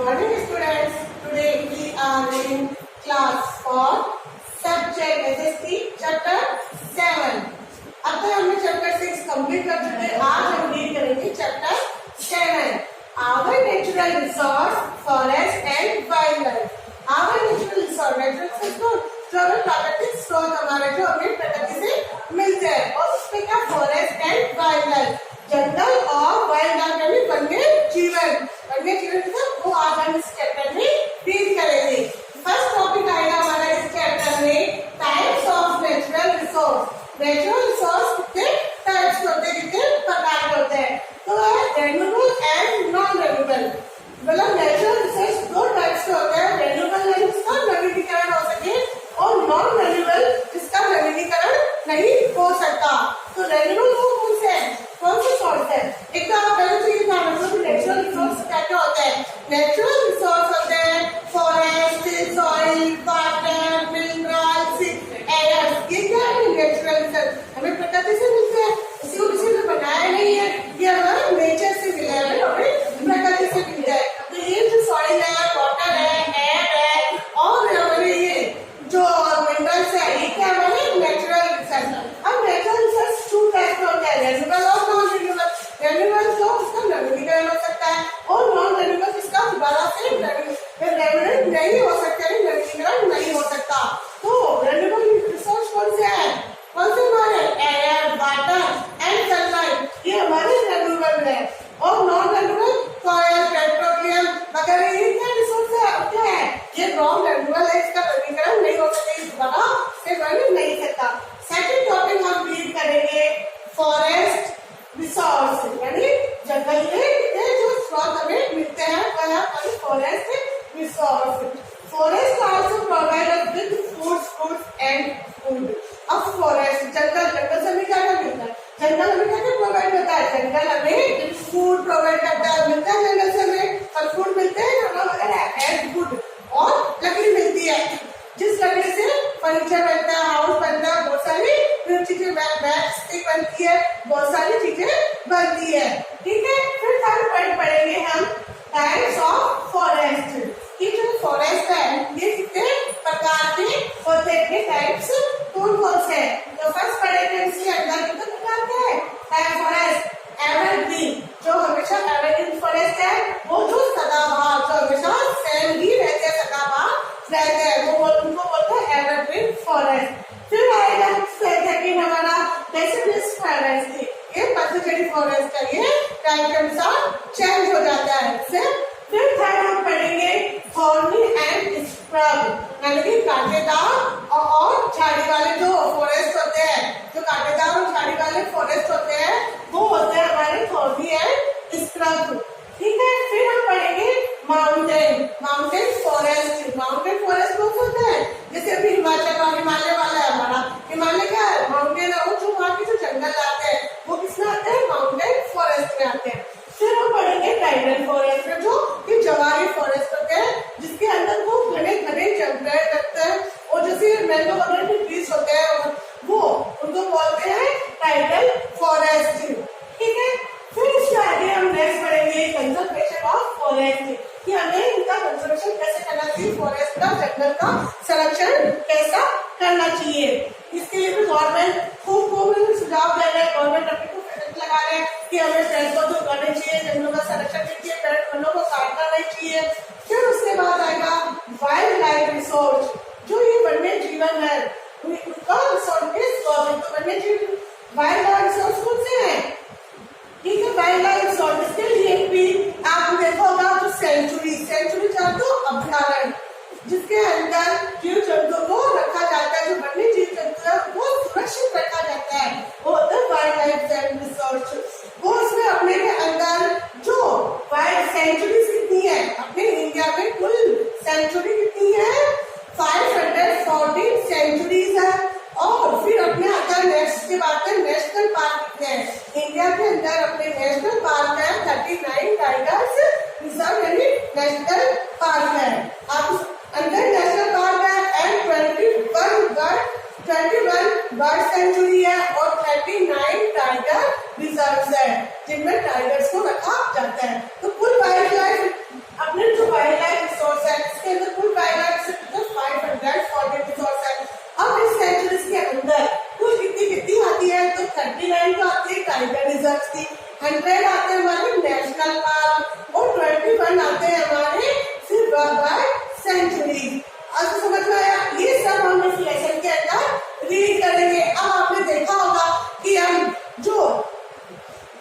morning students. Today we are in class for subject SST chapter 7. अब तक हमने chapter 6 complete कर चुके हैं. आज हम रीड करेंगे chapter 7. Our natural resource, forest and wildlife. Our natural resource, natural resource जो हमें प्राकृतिक स्रोत हमारे जो हमें प्रकृति से मिलते हैं और उसमें क्या फॉरेस्ट एंड वाइल्ड लाइफ, जंगल और वाइल्ड लाइफ यानी वन्य जीवन. वन्य जीवन वो आज हम इस चैप्टर में रीड करेंगे. फर्स्ट टॉपिक आएगा हमारा इस चैप्टर में types of natural resource. Natural resource कितने टाइप्स होते हैं, कितने प्रकार के होते हैं. तो रेन्यूएबल एंड नॉन रेन्यूएबल. मतलब नेचुरल रिसोर्स दो टाइप्स के होते हैं. रेन्यूएबल यानी जिसका नवीनीकरण हो सके और नॉन रेन्यूएबल जिसका नवीनीकरण नहीं हो सकता. तो रेन्यूएबल वो कौन से सोर्स है. एक तो आप पहले से ये ध्यान रखो कि नेचुरल रिसोर्स क्या क्या होते हैं. नेचुरल रिसोर्स होते हैं forest, soil, water, minerals, air. ये क्या है नेचुरल रिसोर्स, हमें प्रकृति से मिलते हैं. इसी को किसी ने बनाया नहीं है, ये हमारा नेचर से मिला है, हमें प्रकृति से मिलता है. तो ये जो सॉइल है, वाटर है, एयर है और हमारे ये जो मिनरल्स है, ये क्या हमारे नेचुरल रिसोर्स. अब नेचुरल रिसोर्स टू टाइप के होते हैं, रेन्यूएबल और नॉन रेन्यूएबल. रेन्यूएबल जो उसका नवीनीकरण हो सकता है और नॉन रेन्यूएबल जिसका दोबारा से नवीनीकरण नहीं हो सकता, नवीनीकरण नहीं हो सकता. तो रेन्यूएबल रिसोर्स कौन से है, कौन से हमारे एयर, वाटर एंड सनलाइट, ये हमारे रेन्यूएबल है. और नॉन रेन्यूएबल सॉइल, पेट्रोलियम वगैरह ये क्या रिसोर्स है, क्या है, ये नॉन रेन्यूएबल है, इसका नवीनीकरण नहीं हो सकता, दोबारा से बन नहीं सकता. सेकंड टॉपिक हम रीड करेंगे फॉरेस्ट रिसोर्स यानी जंगल के जो स्रोत हमें मिलते हैं वह है forest resource. Forest also provide us with foods, fruits and food. अब फॉरेस्ट जंगल से हमें क्या क्या मिलता है, जंगल हमें क्या क्या प्रोवाइड होता है. जंगल हमें फूड प्रोवाइड करता है, मिलता है जंगल से हमें फल फ्रूट मिलते हैं एंड फूड और लकड़ी मिलती है. जिस लकड़ी से फर्नीचर बनता है, हाउस बनता है, बहुत सारी चीजें बनती है, बहुत सारी चीजें बनती है. ठीक है. फिर थर्ड पढ़ेंगे हम टाइप्स ऑफ फॉरेस्ट. ये जो फॉरेस्ट है ये कितने प्रकार के होते हैं, टाइप्स कौन कौन से हैं. तो फर्स्ट पढ़ेंगे इसके अंदर कितने प्रकार के हैं. टाइप फॉरेस्ट एवरग्रीन, जो हमेशा एवरग्रीन फॉरेस्ट है वो जो सदाबहार, जो हमेशा सेम ही रहते हैं, सदाबहार रहते हैं, वो उनको बोलते हैं एवरग्रीन फॉरेस्ट. फिर आएगा सेकंड हमारा डेसिडस फॉरेस्ट. ये पतझड़ी फॉरेस्ट है, ये टाइम के अनुसार चेंज हो जाता है. फिर थर्ड हम पढ़ेंगे थॉर्नी एंड स्क्रब यानी कि कांटेदार और झाड़ी वाले जो फॉरेस्ट होते हैं. जो कांटेदार और झाड़ी वाले फॉरेस्ट होते हैं वो होते हैं हमारे थॉर्नी एंड स्क्रब. ठीक है. फिर हम पढ़ेंगे माउंटेन फॉरेस्ट. माउंटेन फॉरेस्ट कौन होता है, जैसे अभी हिमाचल और हिमालय वाला है हमारा. हिमालय क्या है, माउंटेन है, और जो वहाँ के जो जंगल आते हैं वो किसमें आते हैं, माउंटेन फॉरेस्ट में आते हैं. फिर हम पढ़ेंगे टाइडल फॉरेस्ट में, जो कि जवारी फॉरेस्ट होते हैं, जिसके अंदर वो घने घने जंगल लगते हैं और जैसे मैंगो वगैरह के ट्रीज होते हैं वो उनको बोलते हैं टाइडल फॉरेस्ट. ठीक है. फिर इसके आगे हम नेक्स्ट पढ़ेंगे कंजर्वेशन ऑफ फॉरेस्ट, कि हमें इनका कंजर्वेशन कैसे करना चाहिए, फॉरेस्ट का, जंगल का संरक्षण कैसा करना चाहिए. इसके लिए भी गवर्नमेंट खूब सुझाव दे रहे हैं, गवर्नमेंट अपने को लगा रहे हैं कि हमें पेड़ पौधे उगाने चाहिए, जंगलों का संरक्षण चाहिए, पेड़ पौधों को काटना नहीं चाहिए. फिर उसके बाद आएगा वाइल्ड लाइफ रिसोर्स, जो ये वन्य जीवन है उनका रिसोर्स के स्वामी. तो वन्य जीवन वाइल्ड लाइफ रिसोर्स कौन से हैं. ठीक है. वाइल्ड लाइफ रिसोर्स इसके लिए भी आपने देखा होगा जो सेंचुरी जानते हो, अभ्यारण्य जिसके अंदर जीव जंतु को रखा जाता है, जो वन्य जीव जंतु है वो सुरक्षित रखा जाता है, वो होता है वाइल्ड लाइफ रिसोर्स. वो इसमें अपने के अंदर जो वाइल्ड सेंचुरीज कितनी है, अपने इंडिया में कुल सेंचुरी कितनी है, 514 सेंचुरीज है. और फिर अपने अंदर नेक्स्ट के बाद में नेशनल पार्क कितने हैं. इंडिया के अंदर अपने नेशनल पार्क है 39 टाइगर्स रिजर्व यानी नेशनल पार्क है. आप अंदर नेशनल पार्क है एंड 21 बर्ड सेंचुरी है और 39 टाइगर रिजर्व है जिनमें टाइगर्स को रखा जाता है. तो कुल वाइल्ड लाइफ अपने जो वाइल्ड 99 तो आती है टाइगर रिजर्व की, 100 आते हैं हमारे नेशनल पार्क और 21 आते हैं हमारे सिर्फ बर्ड सेंचुरी। आपको समझ में आया? ये सब हम इस लेसन के अंदर रीड करेंगे। अब आपने देखा होगा कि हम जो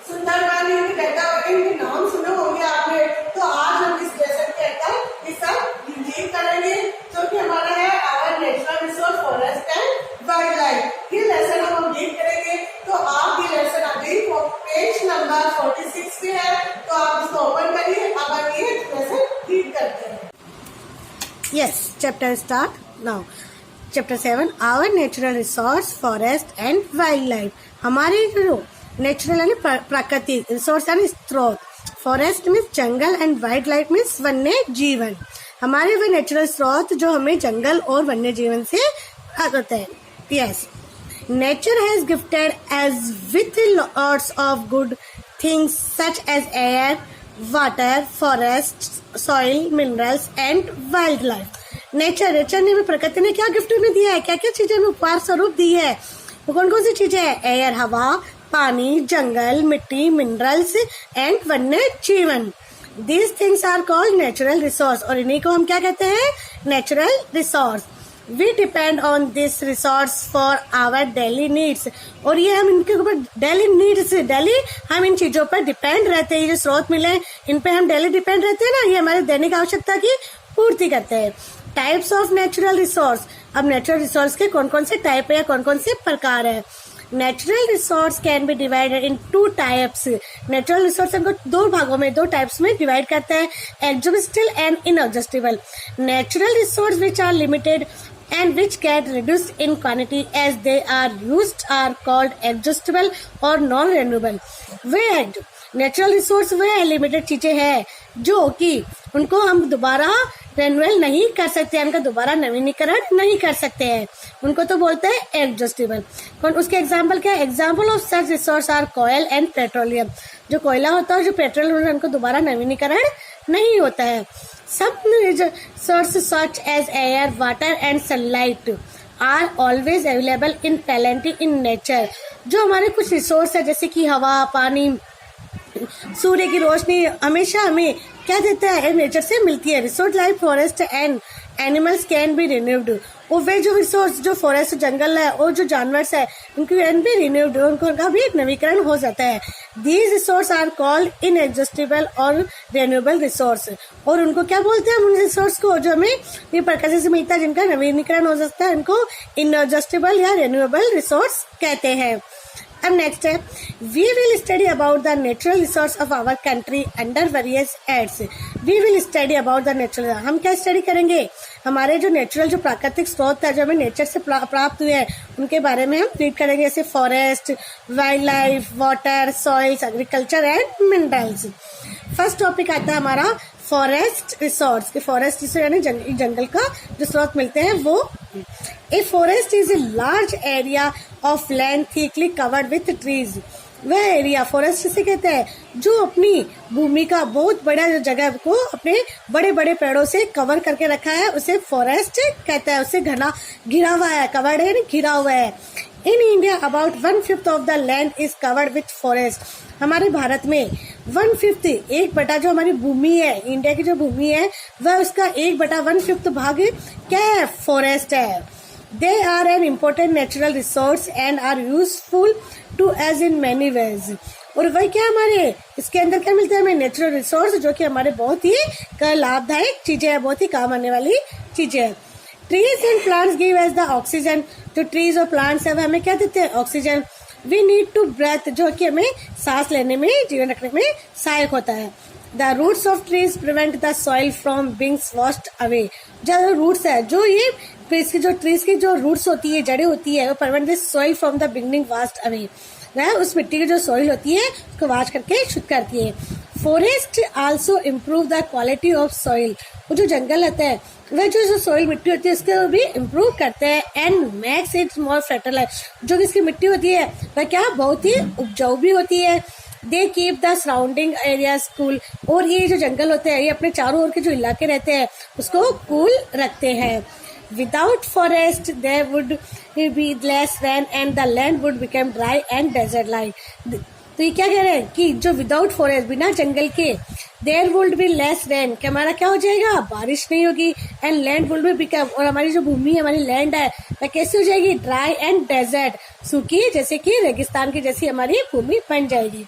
सुंदरबन इनके नाम सुने होंगे आपने, तो आज हम इस लेसन के अंदर ये सब रीड करेंगे जो कि हमारा है our natural resource forest and wildlife. ये लेसन हम रीड करेंगे। तो आप ये लेसन अभी पेज नंबर 46 पे है, तो आप इसको ओपन करिए। अब हम ये लेसन रीड करते हैं। Yes, chapter start now. Chapter 7 Our natural resource forest and wildlife. हमारे जो नेचुरल यानी प्राकृतिक रिसोर्स यानी स्रोत, forest means jungle and wild life means वन्य जीवन। हमारे वे नेचुरल स्रोत जो हमें जंगल और वन्य जीवन से प्राप्त होते हैं। Yes, nature has gifted us with lots of good things such as air, water, forest, soil, minerals and wildlife. Nature ने प्रकृति ने क्या गिफ्ट में दिया है, क्या क्या चीजें हमें उपहार स्वरूप दी है, वो कौन कौन सी चीजें है? एयर हवा, पानी, जंगल, मिट्टी, मिनरल्स एंड वन्य जीवन। These things are called natural resource, और इन्हीं को हम क्या कहते हैं? Natural resource. We depend on this resource for our daily needs, और ये हम इनके ऊपर डेली नीड्स, डेली हम इन चीजों पर डिपेंड रहते हैं। ये जो स्रोत मिले इन पे हम डेली डिपेंड रहते हैं ना, ये हमारे दैनिक आवश्यकता की पूर्ति करते हैं। Types of natural resource. अब नेचुरल रिसोर्स के कौन कौन से टाइप है, कौन कौन से प्रकार है? Natural resource can be divided in 2 types. Natural resource को 2 भागों में, 2 टाइप्स में डिवाइड करते हैं, exhaustible and inexhaustible. Natural resource which are limited and which get reduced in quantity as they are used are called exhaustible or non-renewable। Way natural resource way limited चीजें हैं जो कि उनको हम दोबारा रेन्यूअल नहीं कर सकते, उनका दोबारा नवीनीकरण नहीं कर सकते हैं, उनको तो बोलते हैं एग्जॉस्टिबल। उसके एग्जाम्पल क्या है? Example of such resource are coal and petroleum. जो कोयला होता है, जो पेट्रोल, उनको दोबारा नवीनीकरण नहीं होता है। Some resources such as air, water and sunlight are always available in plenty in nature। जो हमारे कुछ रिसोर्स है जैसे कि हवा, पानी, सूर्य की रोशनी हमेशा हमें क्या देता है? नेचर से मिलती है। Resource like forest and animals can be renewed. और वे जो रिसोर्स, जो फॉरेस्ट, जंगल है और जो जानवर है, उनकी कैन बी रिन्यूड, उनका भी नवीकरण हो जाता है। These resource are called inexhaustible और रिन्यूएबल रिसोर्स। और उनको क्या बोलते हैं? हम उन रिसोर्स को जो हमें ये प्रकृति से मिलता है, जिनका नवीनीकरण हो सकता है, उनको इनएग्जॉस्टिबल या रिन्यूएबल रिसोर्स कहते हैं। अब नेक्स्ट है, we will study about the natural resource of our country under various heads. We will study about the natural, हम क्या स्टडी करेंगे? हमारे जो नेचुरल, जो प्राकृतिक स्रोत है, जो हमें नेचर से प्राप्त हुए हैं, उनके बारे में हम रीड करेंगे, जैसे forest, wild life, water, soils, agriculture and minerals. First topic आता है हमारा फॉरेस्ट रिसोर्स। फॉरेस्ट जिसे यानी जंगल का जो स्रोत मिलते हैं वो। A forest is a large area of land thickly covered with trees. वह एरिया, फॉरेस्ट जिसे कहते हैं जो अपनी भूमि का बहुत बड़ा जो जगह को अपने बड़े बड़े पेड़ों से कवर करके रखा है, उसे फॉरेस्ट कहता है। उसे घना घिरा हुआ है, कवर्ड है, घिरा हुआ है। In India about 1/5 of the land is covered with forest. हमारे भारत में 1/5, 1/, जो हमारी भूमि है, इंडिया की जो भूमि है, वह उसका 1/1/5 भाग क्या है? फॉरेस्ट है। They are an important natural resource and are useful to us in many ways। और वही क्या हमारे इसके अंदर क्या मिलता है हमें? नेचुरल रिसोर्स, जो कि हमारे बहुत ही लाभदायक चीजें हैं, बहुत ही काम आने वाली चीजें हैं। Trees and plants give us the oxygen. जो ट्रीज और प्लांट्स है वह हमें क्या देते हैं? Oxygen. We need to breathe, जो कि हमें सांस लेने में, जीवन रखने में सहायक होता है। The roots of trees prevent the soil from being washed away. जो रूट्स है, जो ये ट्रीज की जो रूट्स होती है, जड़ें होती है, वो prevent this soil from the beginning vast away. वह उस मिट्टी की जो सॉइल होती है उसको वाश करके शुद्ध करती है। Forest also improve the quality of soil. वो जो जंगल होता है वह जो सॉइल मिट्टी होती है उसको भी इम्प्रूव करते हैं। And makes it more fertilize. जो इसकी मिट्टी होती है वह क्या बहुत ही उपजाऊ भी होती है। They keep the surrounding areas cool. और ये जो जंगल होते हैं ये अपने चारों ओर के जो इलाके रहते हैं उसको कूल रखते हैं। Without forest there would be less rain and the land would become dry and desert like. तो ये क्या कह रहे हैं कि जो विदाउट फॉरेस्ट, बिना जंगल के, there would be less rain, कि हमारा क्या हो जाएगा, बारिश नहीं होगी, and land would be become, और हमारी जो भूमि है, हमारी लैंड है, वह कैसी हो जाएगी, ड्राई एंड डेजर्ट, सूखी जैसे कि रेगिस्तान की जैसी हमारी भूमि बन जाएगी.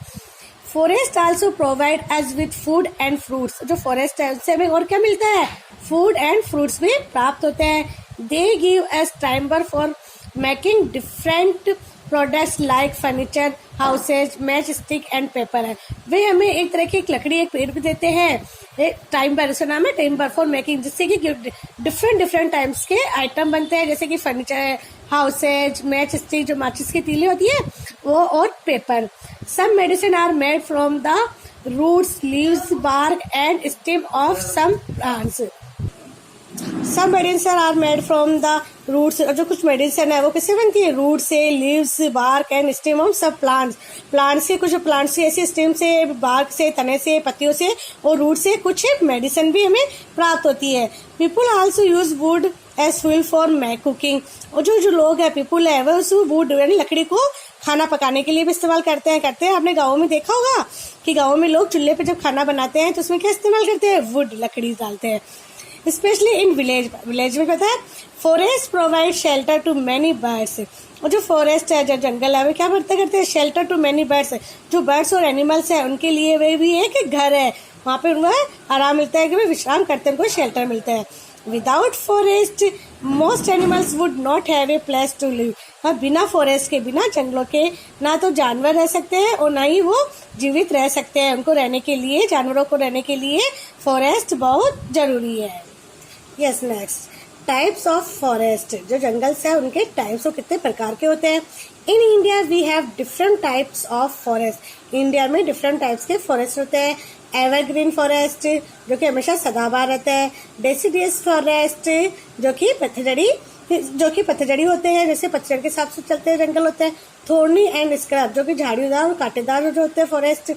Forest also provide us with food and fruits. जो फॉरेस्ट है उससे हमें और क्या मिलता है, फूड एंड फ्रूट्स भी प्राप्त होते हैं. They give us timber for making different products like furniture, houses, match stick and paper है. वे हमें एक तरह की एक लकड़ी, एक पेड़ भी देते हैं, टाइम्बर, उसका नाम है टाइम्बर फॉर मेकिंग, जिससे कि डिफरेंट टाइप्स के आइटम बनते हैं, जैसे कि फर्नीचर, हाउसेज, मैच स्टिक जो माचिस की तीली होती है वो, और paper. Some medicine are made from the roots, leaves, bark and stem of some plants. सब medicine are made from the roots. और जो कुछ मेडिसिन है वो किससे बनती है, रूट से, leaves, bark and stem of सब प्लांट्स. प्लांट्स से, कुछ प्लांट्स से ऐसे स्टेम से, बार्क से, तने से, पत्तियों से, और रूट से कुछ मेडिसिन भी हमें प्राप्त होती है. People also use wood as fuel for cooking. और जो लोग हैं, पीपुल है, वो उस वुड यानी लकड़ी को खाना पकाने के लिए भी इस्तेमाल करते हैं. आपने गाँव में देखा होगा कि गाँव में लोग चूल्हे पे जब खाना बनाते हैं तो उसमें क्या इस्तेमाल करते हैं, वुड, लकड़ी डालते हैं. स्पेशली इन विलेज में पता है, forest provide shelter to many birds. और जो फॉरेस्ट है, जो जंगल है, वो क्या करते हैं, शेल्टर टू मैनी बर्ड्स. जो बर्ड्स और एनिमल्स है उनके लिए वे भी एक घर है, वहाँ पे उनको आराम मिलता है, कि वे विश्राम करते हैं, उनको शेल्टर मिलता है. Without forest most animals would not have a place to live. और बिना फॉरेस्ट के, बिना जंगलों के, ना तो जानवर रह सकते हैं और ना ही वो जीवित रह सकते हैं. उनको रहने के लिए, जानवरों को रहने के लिए फॉरेस्ट बहुत जरूरी है. Yes, next, types of forest. जो जंगल्स है उनके टाइप्स, कितने प्रकार के होते हैं. In India we have different types of forest. India में डिफरेंट टाइप्स के फॉरेस्ट होते हैं. एवरग्रीन फॉरेस्ट जो कि हमेशा सदाबहार रहता है. डेसिडियस फॉरेस्ट जो कि पतझड़ी होते हैं, जैसे पतझड़ के हिसाब से चलते हैं जंगल होते हैं. थोर्नी एंड स्क्रब जो कि झाड़ीदार और कांटेदार जो होते हैं फॉरेस्ट.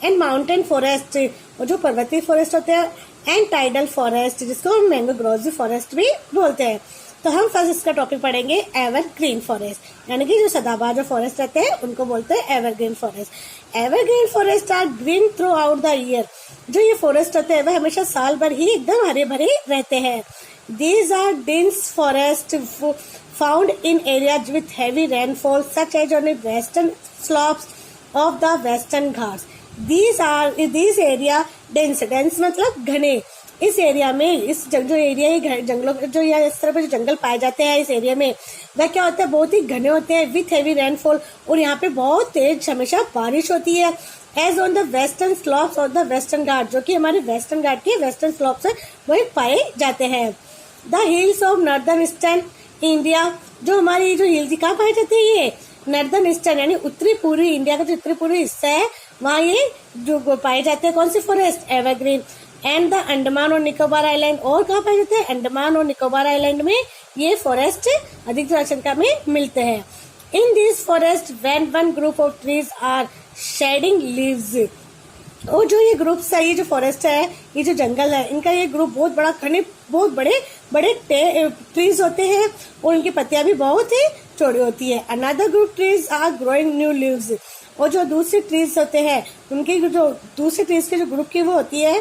एंड माउंटेन फॉरेस्ट और जो पर्वतीय फॉरेस्ट होते हैं. एंड टाइडल फॉरेस्ट जिसको हम मैंग्रोव फॉरेस्ट भी बोलते हैं. तो हम फर्स्ट इसका टॉपिक पढ़ेंगे एवरग्रीन फॉरेस्ट, यानी कि जो सदाबहार जो फॉरेस्ट रहते हैं उनको बोलते हैं evergreen forest. Evergreen forest are green throughout the year. जो ये फॉरेस्ट होते हैं वह हमेशा साल भर ही एकदम हरे भरे रहते हैं. These are dense forest found in areas with heavy rainfall such as on western slopes of the Western Ghats. This area dense मतलब घने. इस एरिया में, इस जो एरिया है जंगलों, जो या इस तरह के जो जंगल पाए जाते हैं इस एरिया में, वह क्या होता है, बहुत ही घने होते हैं. विथ हैवी रेनफॉल, और यहाँ पे बहुत तेज हमेशा बारिश होती है. As on the western slopes of the western Ghat, जो कि हमारे वेस्टर्न घाट के वेस्टर्न स्लॉप्स है वही पाए जाते हैं. The hills of northern eastern India, जो हमारी जो हिल्स कहाँ पाए जाते हैं, ये नॉर्दर्न ईस्टर्न यानी उत्तरी पूर्वी इंडिया का जो उत्तरी पूर्वी हिस्सा है वहाँ ये जो पाए जाते हैं. कौन सी forest, evergreen. And the Andaman और निकोबार आइलैंड, और कहाँ पाए जाते हैं, अंडमान और निकोबार आइलैंड में ये फॉरेस्ट अधिकतर संख्या में मिलते हैं. In this forest when one group of trees are shedding leaves. और जो ये ग्रुप्स है, ये जो फॉरेस्ट है, ये जो जंगल है, इनका ये ग्रुप बहुत बड़ा, घने बहुत बड़े बड़े ट्रीज होते हैं और इनकी पत्तियां भी बहुत ही चौड़ी होती है. Another group trees are growing new leaves. और जो दूसरे ट्रीज होते हैं उनके जो दूसरे ट्रीज के जो ग्रुप की वो होती है.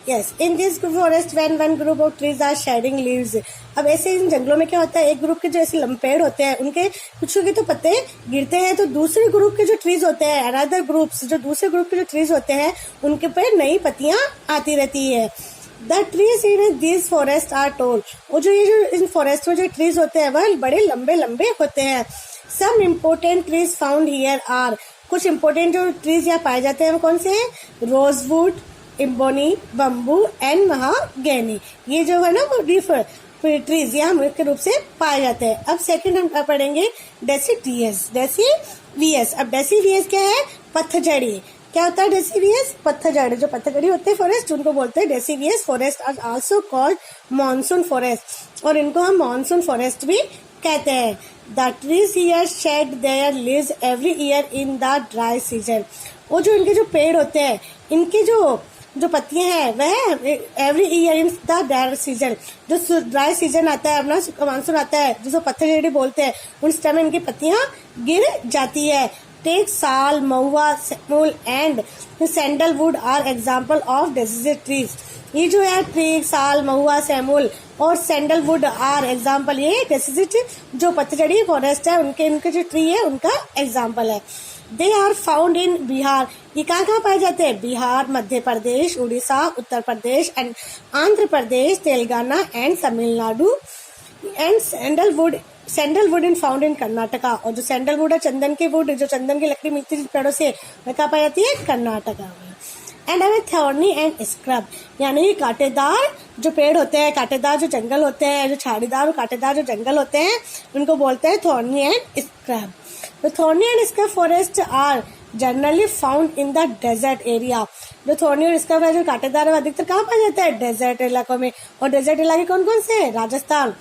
Yes, in this forest when one group of trees are shedding leaves. अब ऐसे इन जंगलों में क्या होता है, एक ग्रुप के जो ऐसे पेड़ होते हैं उनके कुछ के तो पत्ते गिरते हैं, तो दूसरे ग्रुप के जो ट्रीज होते हैं, अनदर ग्रुप्स, जो दूसरे ग्रुप के जो ट्रीज होते हैं उनके पे नई पत्तियां आती रहती है. The trees in this forest are tall. और जो ये जो इन फॉरेस्ट में जो ट्रीज होते हैं वह बड़े लंबे लंबे होते हैं. Some important trees found here are. कुछ इम्पोर्टेंट जो ट्रीज यहाँ पाए जाते हैं वो कौन से हैं, rosewood, ebony, bamboo and mahogany. ये जो है ना वो ट्रीज यहाँ मुख्य रूप से पाए जाते हैं. अब सेकंड हम पढ़ेंगे डेसिवियस. अब डेसिवियस क्या है, पतझड़ी. क्या होता है डेसिवियस, पतझड़. जो पतझड़ी होते हैं फॉरेस्ट उनको बोलते हैं deciduous forest. Are also called monsoon forest, और इनको हम मॉनसून फॉरेस्ट भी कहते हैं. The trees here shed their leaves every year in the dry season. और जो इनके जो पेड़ होते हैं, इनके जो जो पत्तियां हैं वह every year in the dry season, जो ड्राई सीजन आता है अपना मानसून आता है जिसको पत्थरझड़ी बोलते हैं, उस टाइम इनकी पत्तियां गिर जाती है। Teak sal, mahua, semul and sandalwood are example of deciduous trees. ये जो है टेक, साल, महुआ, सेमूल और सैंडलवुड आर एग्जाम्पल, ये डेसिडेड जो पत्थरझड़ी फॉरेस्ट है उनके जो ट्री है उनका एग्जाम्पल है। They are found in Bihar, ये कहाँ पाए जाते हैं? Bihar, Madhya Pradesh, Orissa, Uttar Pradesh and Andhra Pradesh, Telangana and Tamil Nadu. And sandalwood in found in Karnataka, और जो सैंडलवुड है चंदन के वुड, जो चंदन की लकड़ी मिलती है पेड़ों से, वह कहाँ पाई जाती है? कर्नाटका में। एंड हमें थॉर्नी एंड स्क्रब, यानी कांटेदार जो पेड़ होते हैं, कांटेदार जो जंगल होते हैं, जो झाड़ीदार और कांटेदार जो जंगल होते हैं उनको बोलते हैं thorny and scrub. The thorny and scrub forests are generally found in the desert area. जो थॉर्नी और स्क्रब है जो कांटेदार है अधिकतर कहाँ पाया जाता है? डेजर्ट इलाकों में। और डेजर्ट इलाके कौन कौन से हैं? Rajasthan.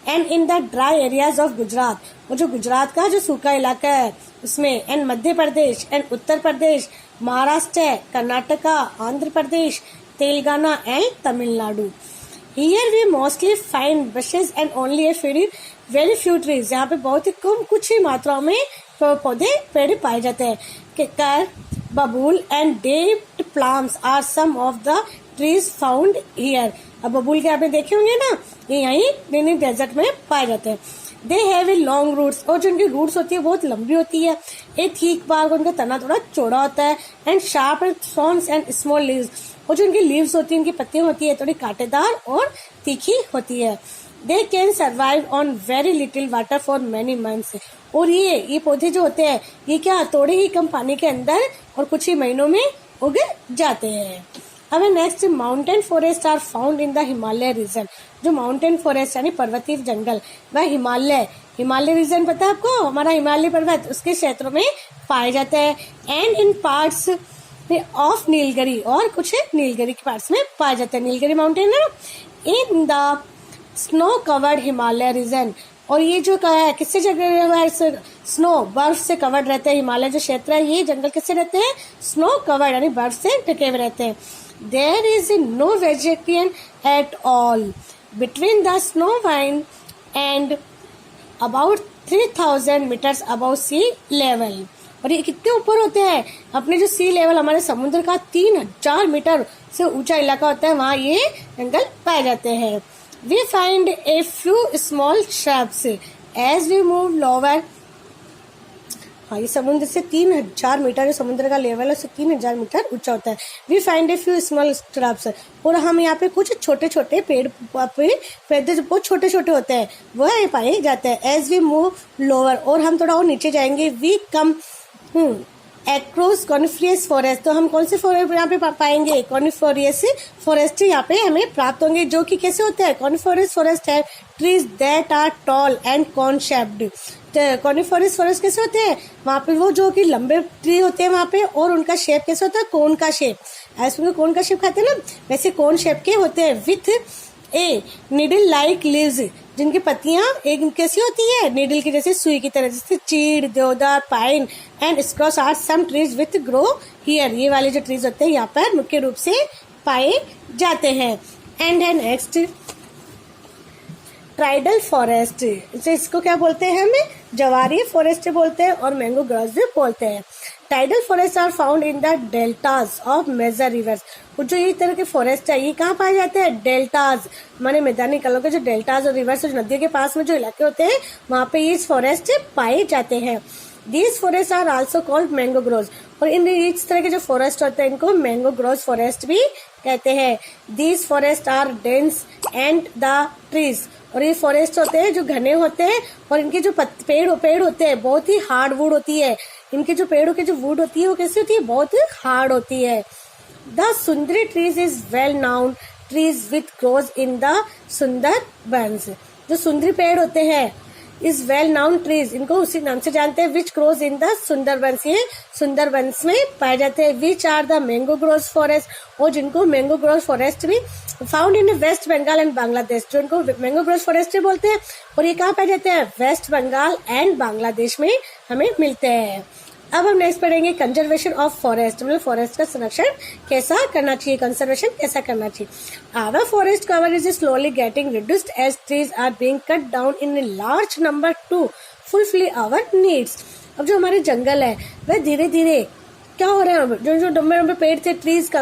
And in the dry areas of Gujarat, और जो गुजरात का जो सूखा इलाका है उसमें। And Madhya Pradesh and Uttar Pradesh, Maharashtra, Karnataka, Andhra Pradesh, Telangana and Tamil Nadu. Here we mostly find bushes and only a very few trees. यहाँ पे बहुत ही कम कुछ ही मात्राओं में पौधे पेड़ पाए जाते हैं। किकर, बबूल एंड डेप्ड palms are some of the trees found here. अब बबूल के आपने देखे होंगे ना, ये यहीं डेजर्ट में पाए जाते हैं। They have a long roots, और जो उनकी रूट्स होती है बहुत लंबी होती है। ए थिक बार्क, उनका तना थोड़ा चौड़ा होता है। And sharp and thorns and small leaves, और जो उनकी लीव्स होती है, उनकी पत्तियां होती है थोड़ी कांटेदार और तीखी होती है। They can survive on very little water for many months, और ये पौधे जो होते हैं ये क्या थोड़े ही कम पानी के अंदर और कुछ ही महीनों में उग जाते हैं। अब next, mountain forest are found in the Himalaya region. जो माउंटेन फॉरेस्ट यानी पर्वतीय जंगल वह हिमालय रीजन पता है आपको, हमारा हिमालय पर्वत उसके क्षेत्रों में पाए जाते हैं। And in parts of Nilgiri, और कुछ नीलगिरी के पार्ट्स में पाए जाते हैं। नीलगिरी माउंटेन है in the snow covered Himalaya region, और ये जो है किससे जगह हुआ है? स्नो, बर्फ से कवर्ड रहते हैं। हिमालय जो क्षेत्र है ये जंगल किससे रहते हैं? स्नो कवर्ड यानी बर्फ से ढके हुए रहते हैं। There is no vegetation at all between the snow line and about 3000 metres about sea level, और ये कितने ऊपर होते हैं? अपने जो सी लेवल हमारे समुद्र का 3000 मीटर से ऊंचा इलाका होता है, वहाँ ये जंगल पाए जाते हैं। We find a few small shrubs as we move lower. हाँ, ये समुद्र से 3000 मीटर, जो समुद्र का लेवल है उससे 3000 मीटर ऊंचा होता है। We find a few small shrubs, और हम यहाँ पे कुछ छोटे छोटे पेड़ जो बहुत छोटे छोटे होते हैं वह पाए जाते हैं। As we move lower, और हम थोड़ा और नीचे जाएंगे, we come एक्रोस कॉनिफेरियस फॉरेस्ट, तो हम कौन से फॉरेस्ट यहाँ पे पाएंगे? कॉनिफेरियस फॉरेस्ट यहाँ पे हमें प्राप्त होंगे, जो कि कैसे होते हैं? Coniferous forest have trees that are tall and cone shaped. Coniferous forest कैसे होते हैं? वहाँ पे वो जो कि लंबे ट्री होते हैं वहाँ पे, और उनका शेप कैसे होता है? कोन का शेप। ऐसे कोन का शेप खाते हैं ना, वैसे कोन शेप के होते हैं। With A needle like leaves, जिनकी पत्तियां एक कैसी होती है? निडल की जैसे सुई की तरह, जैसे chir, deodar, pine and spruce are some trees with grow here. ये वाले जो ट्रीज होते हैं यहाँ पर मुख्य रूप से पाए जाते हैं। एंड है नेक्स्ट ट्राइडल फॉरेस्ट, इसको क्या बोलते हैं? हमें जवारी फॉरेस्ट बोलते हैं और मैंगो ग्रास भी बोलते हैं। Tidal forest are found in the deltas of major rivers, जो ये तरह के फॉरेस्ट है ये कहाँ पाए जाते हैं? डेल्टाज, माने मैदानी इलाकों के जो डेल्टाज और रिवर्स जो नदियों के पास में जो इलाके होते हैं वहाँ पे ये फॉरेस्ट पाए जाते हैं। These forest are also called mango grove, और इन इस तरह के जो फॉरेस्ट होते हैं इनको मैंगो ग्रोव फॉरेस्ट भी कहते हैं। These forest are dense and the trees, और ये फॉरेस्ट होते हैं जो घने होते हैं, और इनके जो पेड़ होते हैं बहुत ही हार्ड वुड होती है। इनके जो पेड़ों की जो वुड होती है वो कैसी होती है? बहुत ही हार्ड होती है। The Sundari trees is well known trees with grows in the Sundarbans, जो सुंदरी पेड़ होते हैं इज वेल नाउन ट्रीज, इनको उसी नाम से जानते हैं। Which grows in the Sundarbans, ये सुंदरबंस में पाए जाते हैं। Which are the mango grove forest, और जिनको मैंगो ग्रोव फॉरेस्ट भी found in West Bengal and Bangladesh, जो इनको मैंगो ग्रोव फॉरेस्ट बोलते हैं, और ये कहाँ पाए जाते हैं? वेस्ट बंगाल एंड बांग्लादेश में हमें मिलते हैं। अब हम नेक्स्ट पढ़ेंगे कंजर्वेशन ऑफ फॉरेस्ट, मतलब फॉरेस्ट का संरक्षण कैसा करना चाहिए, कंजर्वेशन कैसा करना चाहिए। Our forest cover is slowly getting reduced as trees are being cut down in a large number to fulfil our needs. अब जो हमारे जंगल है वह धीरे धीरे क्या हो रहा है, जो जो लंबे लंबे पेड़ थे, ट्रीज का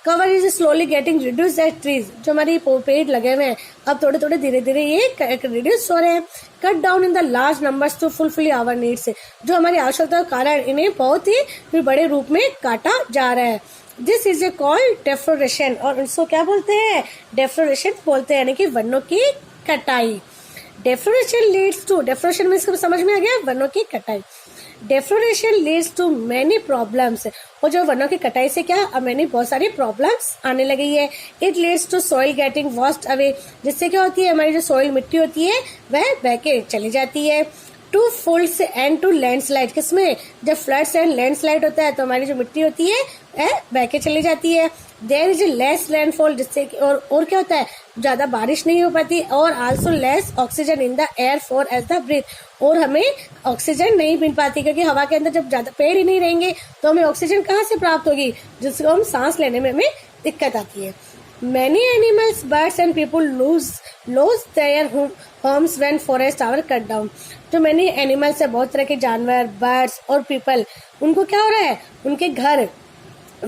cover is slowly getting reduced as trees, जो हमारी पेड़ लगे हुए हैं अब थोड़े थोड़े धीरे धीरे ये रिड्यूस हो रहे हैं। Cut down in the large numbers to fulfil our needs, जो हमारी आवश्यकता के कारण इन्हें बहुत ही फिर बड़े रूप में काटा जा रहा है। दिस इज ए कॉल्ड डेफोरेशन, और इसको क्या बोलते हैं, डेफोरेशन बोलते हैं, यानी कि वनों की कटाई। डेफोरेशन लीड्स टू, डेफोरेशन में इसको समझ में आ गया, वनों की कटाई। डेफोरेशन लीड्स टू मेनी प्रॉब्लम्स, और जो वनों की कटाई से क्या मैंने बहुत सारी प्रॉब्लम्स आने लगी है। It leads to soil getting washed away, जिससे क्या होती है हमारी जो सॉइल मिट्टी होती है वह बह के चली जाती है। To floods and to landslide, किसमें जब फ्लड्स एंड लैंडस्लाइड होता है तो हमारी जो मिट्टी होती है वह बह के चली जाती है। देयर इज लेस रेनफॉल, जिससे और क्या होता है ज्यादा बारिश नहीं हो पाती, और also less oxygen in the air for as the breath, और हमें ऑक्सीजन नहीं मिल पाती, क्योंकि हवा के अंदर जब ज्यादा पेड़ ही नहीं रहेंगे तो हमें ऑक्सीजन कहाँ से प्राप्त होगी, जिसको हम सांस लेने में हमें दिक्कत आती है। Many animals, birds and people lose their homes when forests are cut down. जो many animals है, बहुत तरह के जानवर, बर्ड्स और पीपल, उनको क्या हो रहा है, उनके घर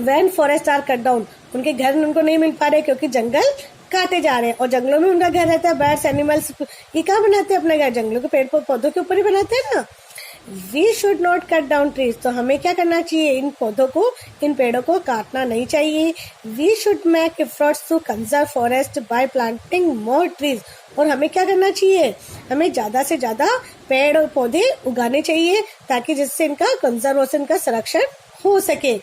when forests are cut down, उनके घर उनको नहीं मिल पा रहे क्योंकि जंगल काटे जा रहे हैं, और जंगलों में उनका घर रहता है। बर्ड्स एनिमल्स ये कहाँ बनाते हैं अपने घर, जंगलों के पेड़ पौधों के ऊपर ही बनाते हैं ना। We should not cut down trees, तो हमें क्या करना चाहिए, इन पौधों को, इन पेड़ों को काटना नहीं चाहिए। We should make efforts to conserve forest by planting more trees, और हमें क्या करना चाहिए, हमें ज्यादा से ज्यादा पेड़ और पौधे उगाने चाहिए ताकि जिससे इनका कंजर्वेशन का संरक्षण हो सके।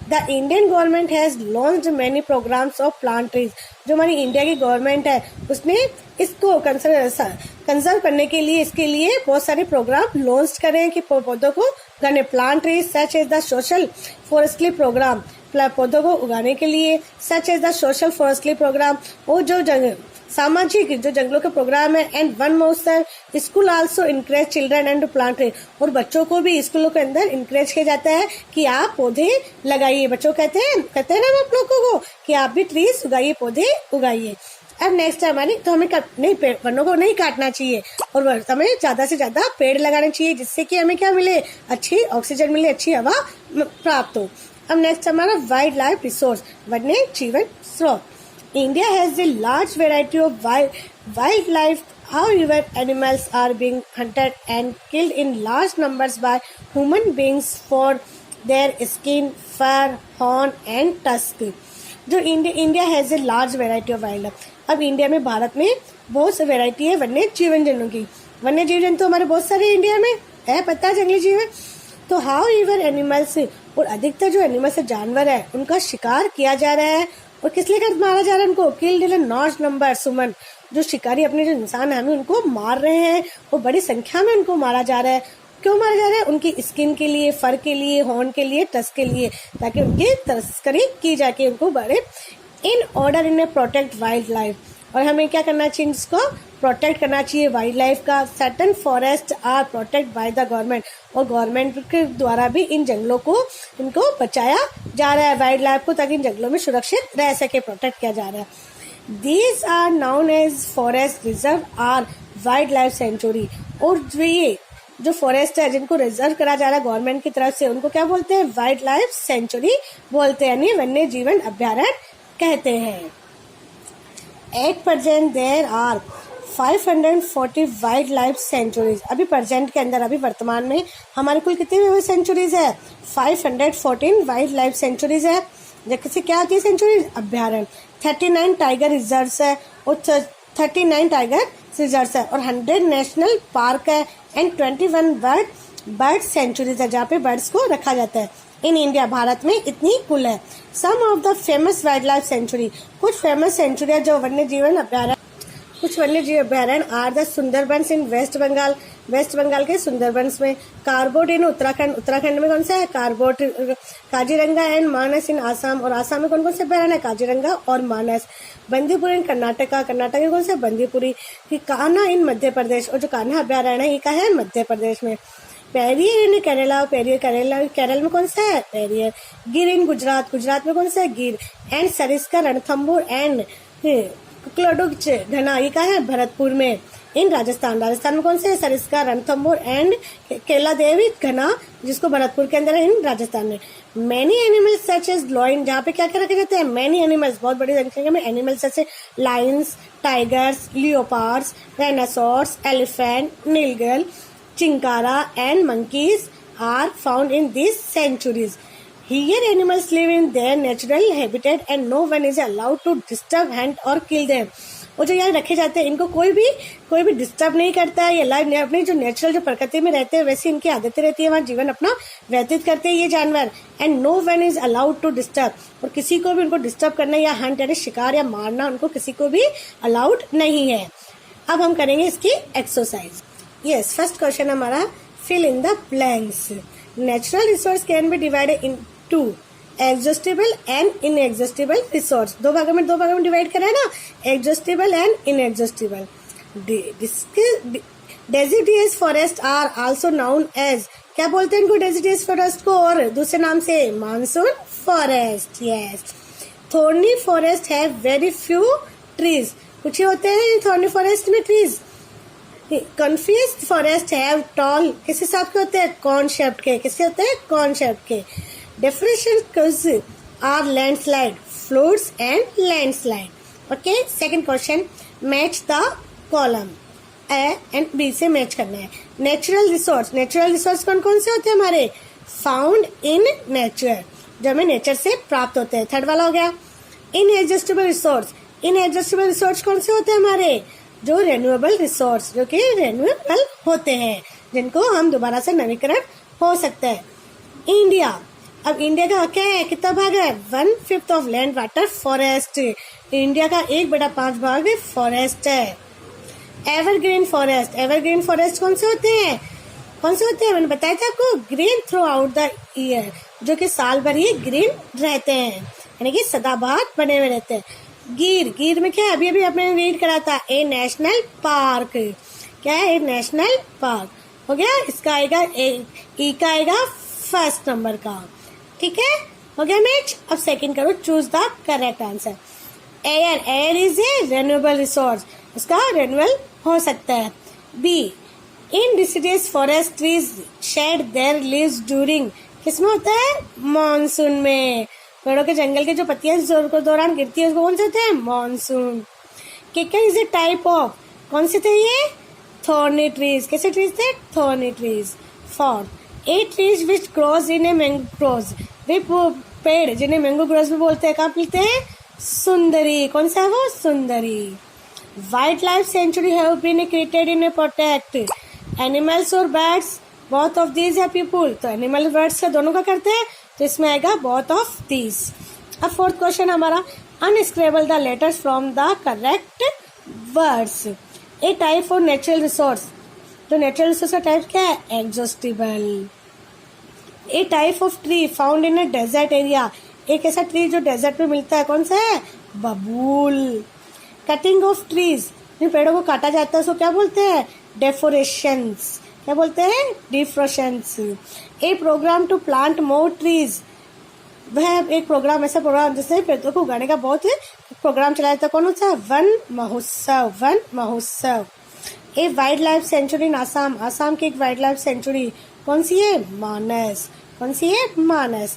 The Indian government has launched many programmes of plant trees, जो हमारी इंडिया की गवर्नमेंट है उसने इसको कंजर्व करने के लिए, इसके लिए बहुत सारे प्रोग्राम लॉन्च करे कि पौधों को उगाने। Plant trees such as the social forestly programme, पौधों को उगाने के लिए such as the social forestly programme, और जो सामाजिक जो जंगलों के प्रोग्राम है। And Van Mahotsav school also encourage children and plant tree, और बच्चों को भी स्कूलों के अंदर इनकरेज किया जाता है कि आप पौधे लगाइए। बच्चों कहते हैं ना आप लोगों को कि आप भी ट्रीज उगाइए, पौधे उगाइए। अब नेक्स्ट है हमारी, तो हमें नहीं वनों को नहीं काटना चाहिए, और हमें ज्यादा से ज्यादा पेड़ लगाने चाहिए, जिससे कि हमें क्या मिले, अच्छी ऑक्सीजन मिले, अच्छी हवा प्राप्त हो। अब नेक्स्ट हमारा वाइल्ड लाइफ रिसोर्स, वन्य जीवन स्रोत। India has a large variety of wildlife. However, animals are being hunted and killed in large numbers by human beings for their skin, fur, horn and tusk. जो India has a large variety of wild life. अब India में, भारत में बहुत सी variety है वन्य जीवन जंतुओं की। वन्य जीव जंतु हमारे बहुत सारे इंडिया में है, पता है, जंगली जीव है। तो हाउ एवर एनिमल्स, और अधिकतर जो एनिमल्स है, जानवर है, उनका शिकार किया जा रहा है, और किस लिए मारा जा रहा है उनको, किल्ड इन लार्ज नंबर सुमन, जो शिकारी अपने जो इंसान है हमें उनको मार रहे हैं, और बड़ी संख्या में उनको मारा जा रहा है। क्यों मारा जा रहा है, उनकी स्किन के लिए, फर के लिए, हॉर्न के लिए, टस्क के लिए, ताकि उनकी तस्करी की जाके उनको बड़े in order in protect wildlife. और हमें क्या करना चाहिए, इसको प्रोटेक्ट करना चाहिए वाइल्ड लाइफ का। Certain forest are protect by the government, और गवर्नमेंट के द्वारा भी इन जंगलों को, इनको बचाया जा रहा है, वाइल्ड लाइफ को, ताकि इन जंगलों में सुरक्षित रह सके, प्रोटेक्ट किया जा रहा है। These are known as forest reserve or wildlife sanctuary, और जो ये जो फॉरेस्ट है जिनको रिजर्व करा जा रहा है गवर्नमेंट की तरफ से, उनको क्या बोलते हैं, वाइल्ड लाइफ सेंचुरी बोलते हैं, यानी वन्य जीवन अभ्यारण्य कहते हैं। At present there are 540 wildlife sanctuaries. अभी प्रेजेंट के अंदर, अभी वर्तमान में हमारे कुल कितनी सेंचुरीज है, 514 वाइल्ड लाइफ सेंचुरीज है। जैसे क्या होती है सेंचुरीज, अभ्यारण्य। 39 टाइगर रिजर्व्स है, और 39 टाइगर रिजर्व्स है, और 100 नेशनल पार्क है, एंड 21 बर्ड सेंचुरीज है, जहाँ पे बर्ड्स को रखा जाता है। इन इंडिया, भारत में इतनी कुल है। Some of the famous wildlife sanctuary, कुछ फेमस सेंचुरी है जो वन्य जीवन अभ्यारण्य, कुछ वन्य जीव अभ्यारण्य are the Sundarbans in West Bengal, West Bengal के सुंदरबंस में। कारबोट इन उत्तराखंड, उत्तराखंड में कौन सा है, कारबोट। काजीरंगा एंड मानस इन आसाम, और आसाम में कौन कौन से अभ्यारण्य है, काजीरंगा और मानस। बंदीपुर इन कर्नाटका, कर्नाटक में कौन सा, बंदीपुरी। कान्हा इन मध्य प्रदेश, और जो कान्हा अभ्यारण्य है ये का है, मध्य प्रदेश में। पेरियर इन केरला, पेरियर केरल में कौन सा है? पेरियर। गिर इन गुजरात, गुजरात में कौन सा है? गिर। एंड सरिस्का, रणथंभौर एंड क्लोडुगच घना, ये कहाँ है? भरतपुर में। इन राजस्थान, राजस्थान में कौन से है? सरिस्का, रणथंभौर एंड केला देवी घना, जिसको भरतपुर के अंदर है, इन राजस्थान में। Many animals such as lion, जहाँ पे क्या क्या रखे जाते हैं? मैनी एनिमल्स, बहुत बड़ी संख्या में एनिमल्स जैसे Lions, tigers, leopards, dinosaurs, elephant, nilgai, chinkara and monkeys are found in these sanctuaries. Here animals live in their natural habitat and no one is allowed to disturb, hunt or kill them. वो जो यहाँ रखे जाते हैं, इनको कोई भी disturb नहीं करता है। ये लाइव अपनी जो नेचुरल जो प्रकृति में रहते हैं वैसे इनकी आदतें रहती है, वहाँ जीवन अपना व्यतीत करते हैं ये जानवर। And no one is allowed to disturb, और किसी को भी उनको डिस्टर्ब करना या हंट यानी शिकार या मारना उनको किसी को भी अलाउड नहीं है। अब हम करेंगे इसकी एक्सरसाइज। यस, फर्स्ट क्वेश्चन हमारा fill in the blanks. Natural resource can be divided in two, exhaustible and inexhaustible resource. दो भागों में डिवाइड करा है ना, exhaustible and inexhaustible. Deciduous forest are also known as, क्या बोलते हैं इनको डेसिडियस फॉरेस्ट को? और दूसरे नाम से monsoon forest. Yes. Thorny forest have very few trees, कुछ ही होते हैं थॉर्नी फॉरेस्ट में trees. Confuse forest have tall, किस हिसाब के होते हैं? कॉर्न शेप्ड के, किसके होते हैं? कॉर्न शेप्ड के। Differential are landslide, floods and landslide. Okay, second question, match the column A and B से मैच करना है। नेचुरल रिसोर्स कौन कौन से होते हैं हमारे? फाउंड इन नेचर, जो हमें नेचर से प्राप्त होते हैं, थर्ड वाला हो गया। इनएग्जॉस्टिबल रिसोर्स कौन से होते हैं हमारे? जो रेन्यूएबल रिसोर्स, जो कि रेन्यूएबल होते हैं, जिनको हम दोबारा से नवीकरण हो सकते हैं। इंडिया, अब इंडिया का क्या है? कितना भाग है? 1/5 of land water forest. India का 1/5 भाग फॉरेस्ट है। एवरग्रीन फॉरेस्ट कौन से होते हैं? मैंने बताया था आपको, green throughout the year, जो कि साल भर ही ग्रीन रहते हैं, यानी कि सदाबहार बने हुए रहते हैं। गिर में क्या है? अभी आपने रीड करा था, ए नेशनल पार्क। क्या है? ए नेशनल पार्क हो गया। इसका आएगा ई का आएगा फर्स्ट नंबर का, ठीक है, हो गया मैच। अब सेकंड करो, choose the correct answer. Air is a renewable resource, उसका रेन्यूअल हो सकता है। B, in deciduous forest trees shed their leaves during, किसमें होता है? मानसून में। पेड़ों के जंगल के जो पत्तियां जोर के दौरान गिरती है उसको कौन से होते हैं? मानसून। केकन इज ए टाइप ऑफ, कौन से थे ये? Thorny trees. कैसे ट्रीज थे? Thorny trees. Fourth, a trees which grows in a mangroves, वे पेड़ जिन्हें मैंगो ग्रोव्स भी बोलते हैं, कहाँ मिलते हैं? सुंदरी। कौन सा है वो? Sundari. Wildlife sanctuary have been created in a protect animals और बर्ड्स, बोथ ऑफ दीज है पीपुल। तो एनिमल बर्ड्स से दोनों का करते हैं, तो इसमें आएगा बोथ ऑफ दीज। अब फोर्थ क्वेश्चन हमारा, unscramble the letters from the correct words. A type of natural resource, तो नेचुरल रिसोर्स का टाइप क्या है? Exhaustible. A type of tree found in a desert area, एक ऐसा ट्री जो desert में मिलता है, कौन सा है? बबूल। कटिंग ऑफ ट्रीज, जिन पेड़ों को काटा जाता है उसको क्या बोलते हैं? डेफोरेशंस। क्या बोलते हैं? Deforestations. A programme to plant more trees, वह एक प्रोग्राम, ऐसा प्रोग्राम जिससे पेड़ों को उगाने का बहुत प्रोग्राम चलाया जाता है, कौन सा? वन महोत्सव। ए वाइल्ड लाइफ सेंचुरी इन आसाम, आसाम की एक वाइल्ड लाइफ सेंचुरी कौन सी है? मानस। कौन सी है? मानस।